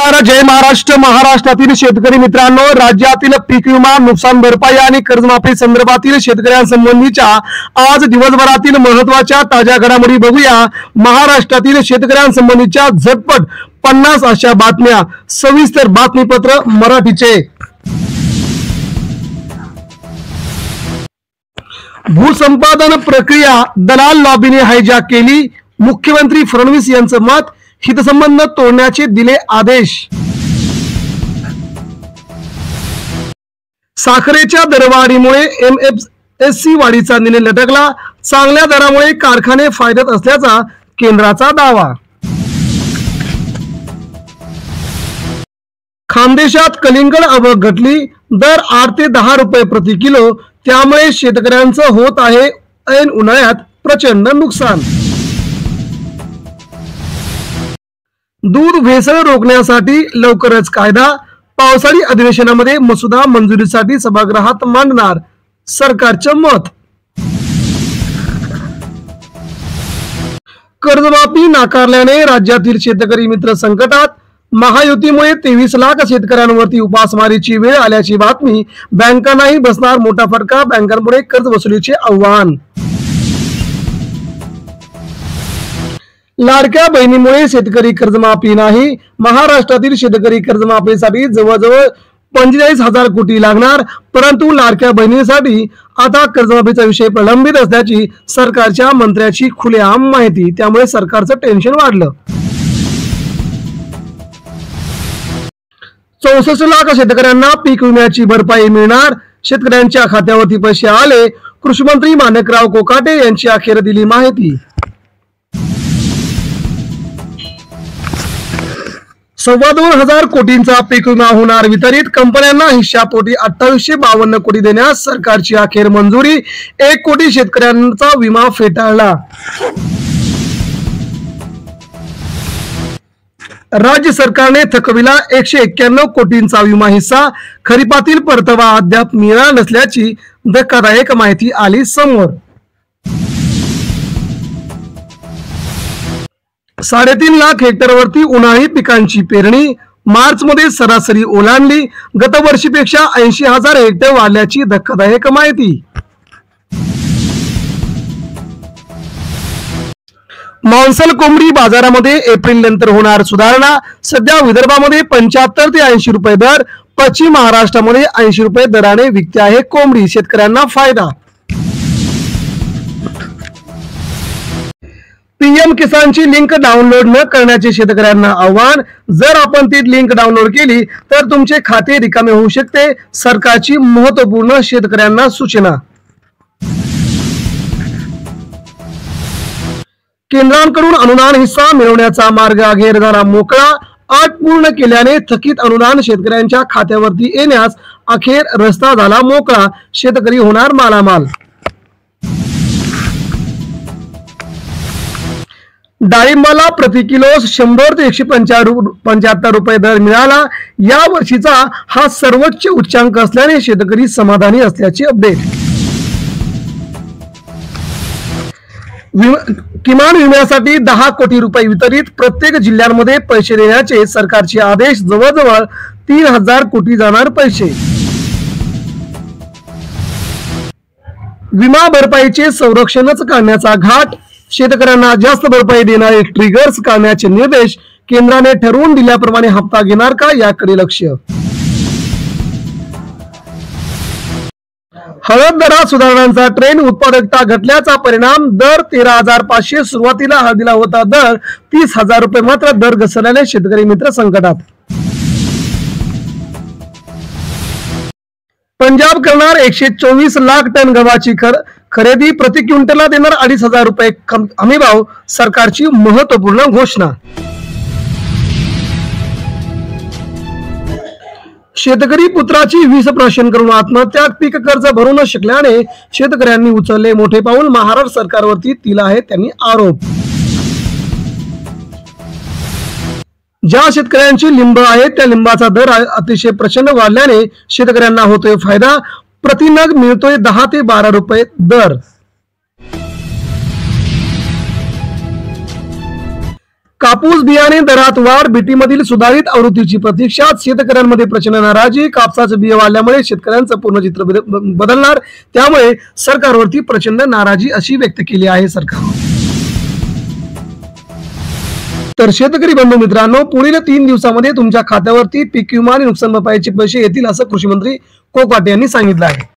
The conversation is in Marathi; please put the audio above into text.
नमस्कार, जय महाराष्ट्र. महाराष्ट्रातील शेतकरी मित्रांनो, राज्यातील पीक विमा, नुकसान भरपाई आणि कर्जमाफी संदर्भातील शेतकऱ्यांसंबंधीच्या आज दिवसभरातील महत्त्वाच्या ताज्या घडामोडी बघूया. महाराष्ट्रातील शेतकऱ्यांसंबंधीच्या झटपट 50 अशा बातम्या. सविस्तर बातमीपत्र मराठीचे. भूसंपादन प्रक्रिया दलाल लॉबीने हायजॅक केली. मुख्यमंत्री फडणवीस यांचं मत. हितसंबंध तोडण्याचे दिले आदेश. साखरेच्या दरवाढीमुळे MFSC वाढीचा निर्णय लटकला. चांगल्या दरामुळे कारखाने फायद्यात असल्याचा केंद्राचा दावा. खानदेशात कलिंगड आवक घटली. दर 8 ते 10 रुपये प्रति किलो. त्यामुळे शेतकऱ्यांचं होत आहे ऐन उन्हाळ्यात प्रचंड नुकसान. दूध भेसळ रोखण्यासाठी लवकरच कायदा. पावसाळी अधिवेशनामध्ये मसुदा मंजुरीसाठी सभागृहात मांडणार सरकारचं मत. कर्जमाफी नाकारल्याने राज्यातील शेतकरी मित्र संकटात. महायुतीमुळे 23 लाख शेतकऱ्यांवरती उपासमारीची वेळ आल्याची बातमी. बँकांनाही बसणार मोठा फटका. बँकांपुढे कर्ज वसुलीचे आव्हान. लाडक्या बहिणीमुळे शेतकरी कर्जमाफी नाही. महाराष्ट्रातील शेतकरी कर्जमाफीसाठी जवळजवळ 45,000 कोटी लागणार. परंतु लाडक्या बहिणीसाठी आता कर्जमाफीचा विषय प्रलंबित असल्याची सरकारच्या मंत्र्याची खुलेआम माहिती. त्यामुळे सरकारचं टेन्शन वाढलं. 64 लाख शेतकऱ्यांना पीक विम्याची भरपाई मिळणार. शेतकऱ्यांच्या खात्यावरती पैसे आले. कृषी मंत्री माणिकराव कोकाटे यांची अखेर दिली माहिती. 2,2500 कोटींचा पीक विमा होणार वितरित. कंपन्यांना हिश्शापोटी 2852 कोटी देण्यास सरकारची अखेर मंजुरी. 1 कोटी शेतकऱ्यांचा विमा फेटाळला. राज्य सरकारने थकविला 191 कोटींचा विमा हिस्सा. खरीपातील परतावा अद्याप मिळाला नसल्याची धक्कादायक माहिती आली समोर. 3.5 लाख हेक्टरवरती उन्हाळी पिकांची पेरणी. मार्च मध्ये सरासरी ओलांडली. गतवर्षीपेक्षा 80,000 हेक्टर वाढल्याची धक्कादायक माहिती. मांसल कोंबडी बाजारामध्ये एप्रिल नंतर होणार सुधारणा. सध्या विदर्भामध्ये 75 ते 80 रुपये दर. पश्चिम महाराष्ट्रामध्ये 80 रुपये दराने विकते आहे कोंबडी. शेतकऱ्यांना फायदा. PM किसानची लिंक डाउनलोड न करण्याचे शेतकऱ्यांना आव्हान. जर आपण ती लिंक डाउनलोड केली तर तुमचे खाते रिकामे होऊ शकते. सरकारची महत्त्वपूर्ण शेतकऱ्यांना सूचना. केंद्राकडून अनुदान हिस्सा मिळवण्याचा मार्ग अखेर झाला मोकळा. अट पूर्ण केल्याने थकीत अनुदान शेतकऱ्यांच्या खात्यावरती येण्यास अखेर रस्ता झाला मोकळा. शेतकरी होणार मालामाल. डाळिंबाला प्रति किलो 100 ते 175 रुपये दर मिळाला. या वर्षीचा हा सर्वोच्च उच्चांक असल्याने शेतकरी समाधानी असल्याची अपडेट. किमान विम्यासाठी 10 कोटी रुपये वितरित. प्रत्येक जिल्ह्यांमध्ये पैसे देण्याचे सरकारचे आदेश. जवळजवळ 3,000 कोटी जाणार पैसे. विमा भरपाईचे संरक्षणच काढण्याचा घाट. शेतकऱ्यांना जास्त भरपाई देणारे ट्रिगर्स काढण्याचे निर्देश. केंद्राने ठरवून दिल्याप्रमाणे हप्ता घेणार का, याकडे लक्ष. हळद दरात सुधारणांचा ट्रेंड. उत्पादकता घटल्याचा परिणाम. दर 13,500. सुरुवातीला हळदीला होता दर 30,000 रुपये. मात्र दर घसरल्याने शेतकरी मित्र संकटात. पंजाब करणार 124 लाख टन गव्हाची खरेदी. प्रति क्विंटलला देणार 2,500 रुपये हमीभाव. सरकारची महत्त्वपूर्ण घोषणा. शेतकरी पुत्राची विषप्राशन करून आत्महत्या. पीक कर्ज भरू न शकल्याने शेतकऱ्यांनी उचलले मोठे पाऊल. महाराष्ट्र सरकारवरती तिला आहे त्यांनी आरोप. ज्या शेतकऱ्यांची लिंब आहेत त्या लिंबाचा दर अतिशय प्रचंड वाढल्याने शेतकऱ्यांना होतोय फायदा. प्रतिनग मिळतोय 10 ते 12 रुपये दर. कापूस बियाणे दरात वाढ, बीटीमधील सुधारित आवृत्तीची प्रतीक्षा, शेतकऱ्यांमध्ये प्रचंड नाराजी, कापसाचं बिया वाढल्यामुळे शेतकऱ्यांचं पूर्ण चित्र बदलणार, त्यामुळे सरकारवरती प्रचंड नाराजी अशी व्यक्त केली आहे सरकार. तर शेतकरी बंधू मित्रांनो, पुढील 3 दिवसामध्ये तुमच्या खात्यावरती पीक विमा आणि नुकसान भरपाईचे पैसे येतील असं कृषी मंत्री कोकाटे यांनी सांगितलं आहे.